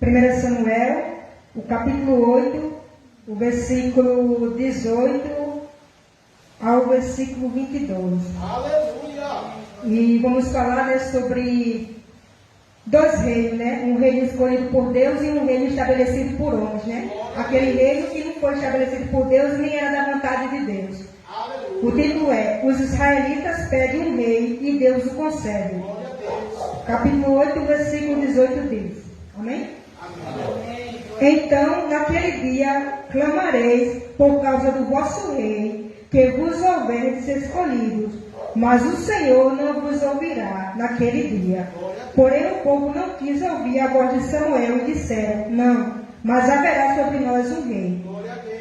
1 Samuel, o capítulo 8, o versículo 18 ao versículo 22. Aleluia! E vamos falar, né, sobre dois reinos, né? Um reino escolhido por Deus e um reino estabelecido por homens, né? Aquele reino que não foi estabelecido por Deus nem era da vontade de Deus. Aleluia! O título é: Os israelitas pedem um rei e Deus o concede. Glória a Deus! Capítulo 8, versículo 18 diz. Amém? Amém! Então, naquele dia, clamareis por causa do vosso rei, que vos houverdes escolhidos, mas o Senhor não vos ouvirá naquele dia. Porém, o povo não quis ouvir a voz de Samuel e disseram: Não, mas haverá sobre nós um rei.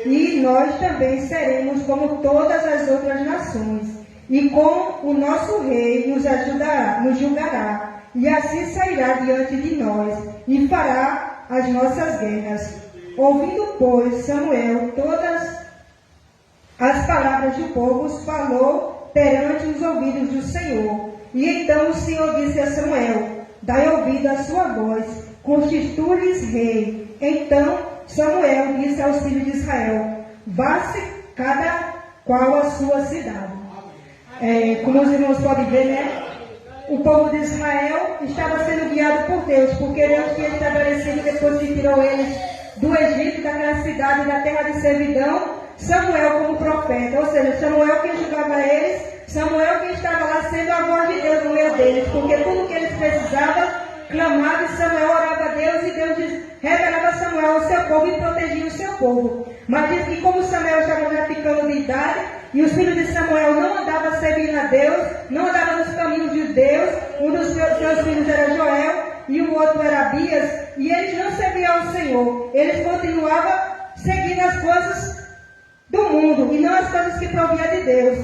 E nós também seremos como todas as outras nações, e com o nosso rei nos ajudará, nos julgará, e assim sairá diante de nós, e fará as nossas guerras. Ouvindo, pois, Samuel todas as palavras do povo, falou perante os ouvidos do Senhor. E então o Senhor disse a Samuel: Dai ouvido à sua voz, constitui-lhes rei. Então Samuel disse aos filhos de Israel: Vá-se cada qual a sua cidade. Como os irmãos podem ver, né? O povo de Israel estava sendo guiado por Deus, porque Deus tinha estabelecido, depois que tirou eles do Egito, daquela cidade, da terra de servidão, Samuel como profeta. Ou seja, Samuel quem julgava eles, Samuel quem estava lá sendo a voz de Deus no meio deles, porque tudo que eles precisavam, clamava, e Samuel orava a Deus, e Deus revelava a Samuel ao seu povo e protegia o seu povo. Mas diz que como Samuel estava já ficando de idade, e os filhos de Samuel não andavam servindo a Deus, não andavam nos caminhos de Deus, um dos seus filhos era Joel, e o outro era Abias, e eles não serviam ao Senhor, eles continuavam seguindo as coisas do mundo, e não as coisas que provinham de Deus.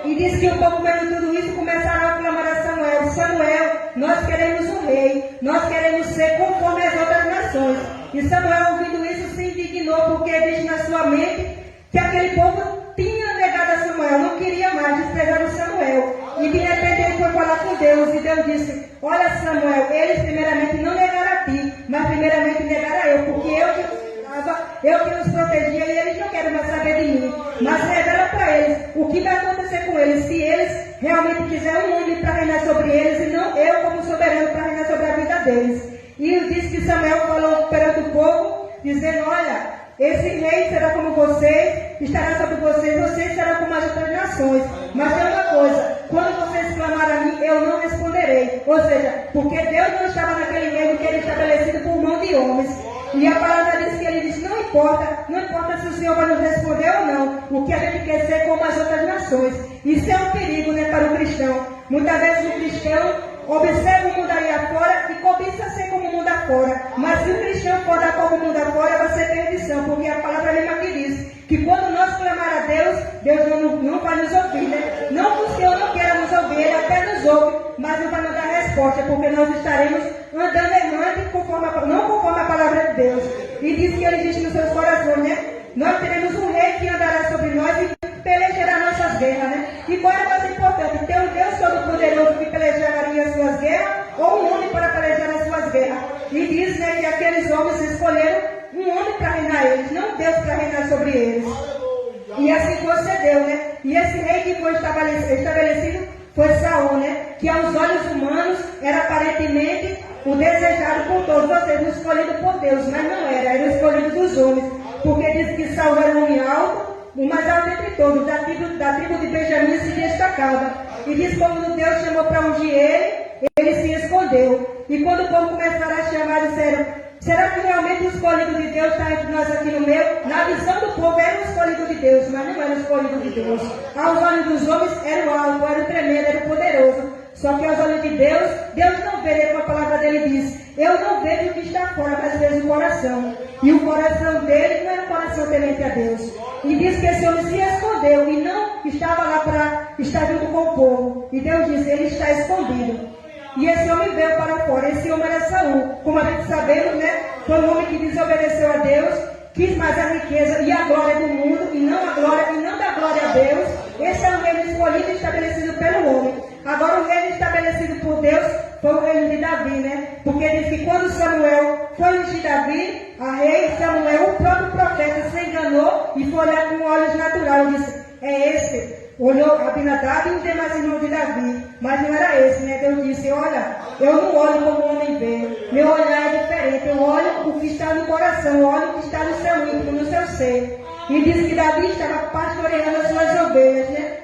E diz que o povo, vendo tudo isso, começaram a clamar a Samuel: Samuel, nós queremos um rei, nós queremos ser conforme as outras nações. E Samuel, ouvindo isso, se indignou, porque disse na sua mente que aquele povo tinha negado a Samuel, não queria mais, desprezaram Samuel. E de repente ele foi falar com Deus, e Deus disse: Olha, Samuel, eles primeiramente não negaram a ti, mas primeiramente negaram a eu, porque eu que os protegia, e eles não querem mais saber de mim. Mas revela para eles o que vai acontecer com eles, se eles realmente quiserem um homem para reinar sobre eles, e não eu como soberano para reinar sobre a vida deles. E disse que Samuel falou perante o povo, dizendo: Olha, esse rei será como vocês, estará sobre vocês, vocês serão como as outras nações. Mas tem uma coisa: quando vocês clamarem a mim, eu não responderei. Ou seja, porque Deus não estava naquele reino que ele estabelecido por mão de homens. E a palavra diz que ele diz: não importa se o Senhor vai nos responder ou não, o que a gente quer ser como as outras nações. Isso é um perigo, né, para o cristão. Muitas vezes o cristão observa o mundo aí afora e cobiça ser como o mundo afora. Mas se o cristão for dar como o mundo afora, vai ser perdição, porque a palavra mesmo aqui diz que quando nós clamar a Deus, Deus não vai nos ouvir, né? Não que o Senhor não queira nos ouvir, Ele até nos ouve, mas não vai nos dar resposta, porque nós estaremos andando errante, não conforme a palavra de Deus. E diz que Ele diz nos seus corações, né? Nós teremos um rei que andará sobre nós e pelejará nossas guerras, né? E qual é o mais importante? Ter um Deus Todo-Poderoso que pelejaria as suas guerras, ou um homem para pelejar as suas guerras. E diz, né, que aqueles homens escolheram um homem para reinar eles, não Deus para reinar sobre eles. E assim procedeu, né? E esse rei que foi estabelecido foi Saul, né? Que aos olhos humanos era aparentemente o desejado por todos, ou seja, o escolhido por Deus, mas não era o escolhido dos homens. Porque diz que Saul era um homem alto, o mais alto entre todos, da tribo de Benjamim se destacava. E diz que quando Deus chamou para ungir ele se escondeu. E quando o povo começaram a chamar, disseram: será que realmente o escolhido de Deus está entre nós aqui no meio? Na visão do povo era o escolhido de Deus, mas não era o escolhido de Deus. Aos olhos dos homens era o alto, era o tremendo, era o poderoso. Só que aos olhos de Deus, Deus não vê, como a palavra dele diz: eu não vejo o que está fora, mas vejo o coração. E o coração dele não era um coração temente a Deus. E diz que esse homem se escondeu e não estava lá para estar junto com o povo. E Deus disse: ele está escondido. E esse homem veio para fora. Esse homem era Saul. Como a gente sabemos, né? Foi um homem que desobedeceu a Deus, quis mais a riqueza e a glória do mundo, e não da glória a Deus. Esse é um reino escolhido e estabelecido pelo homem. Agora o reino estabelecido por Deus foi o reino de Davi, né? Porque diz que quando Samuel foi ungir Davi, a rei Samuel, o próprio profeta, se enganou e foi olhar com olhos naturais. Disse, é esse. Olhou Abinadab e os demais irmãos de Davi, mas não era esse, né? Deus disse, olha, eu não olho como o homem vê, meu olhar é diferente, eu olho o que está no coração, eu olho o que está no seu íntimo, no seu ser. E disse que Davi estava pastoreando as suas ovelhas, né?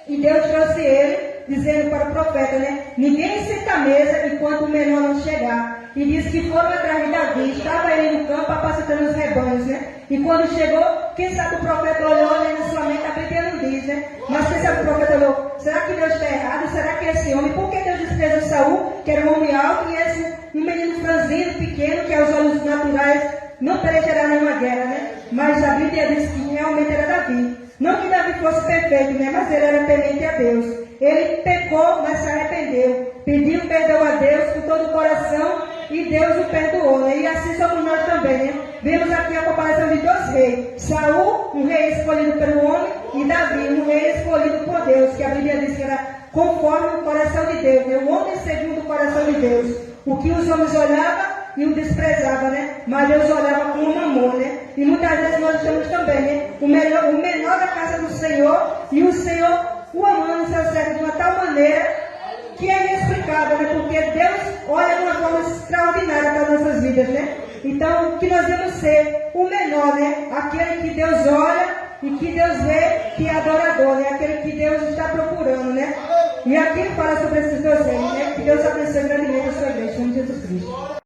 E Deus trouxe ele, dizendo para o profeta, né? Ninguém senta à mesa enquanto o menor não chegar. E disse que foram atrás de Davi, estava ele no campo apacentando os rebanhos, né? E quando chegou, quem sabe o profeta olhou, né, na sua mente, a Bíblia não diz, né? Mas quem sabe o profeta olhou, será que Deus está errado? Será que esse homem, por que Deus desprezou Saul, que era um homem alto, e esse um menino franzino, pequeno, que aos olhos naturais não perecerá nenhuma guerra, né? Mas a Bíblia diz que realmente era Davi. Não que Davi fosse perfeito, né? Mas ele era temente a Deus. Ele pecou, mas se arrependeu. Pediu perdão a Deus com todo o coração e Deus o perdoou, né? E assim somos nós também, né? Vemos aqui a comparação de dois reis. Saul, um rei escolhido pelo homem, e Davi, um rei escolhido por Deus, que a Bíblia diz que era conforme o coração de Deus, né? O homem segundo o coração de Deus. O que os homens olhavam e o desprezava, né? Mas Deus olhava com um amor, né? E muitas vezes nós estamos também, né? O menor da casa do Senhor, e o Senhor o amando em seu servo de uma tal maneira que é inexplicável, né? Porque Deus olha de uma forma extraordinária para as nossas vidas, né? Então, o que nós devemos ser? O menor, né? Aquele que Deus olha e que Deus vê que é adorador, né? Aquele que Deus está procurando, né? E aqui fala sobre esses dois reis, né? Que Deus abençoe grandemente a sua igreja, em nome de Jesus Cristo.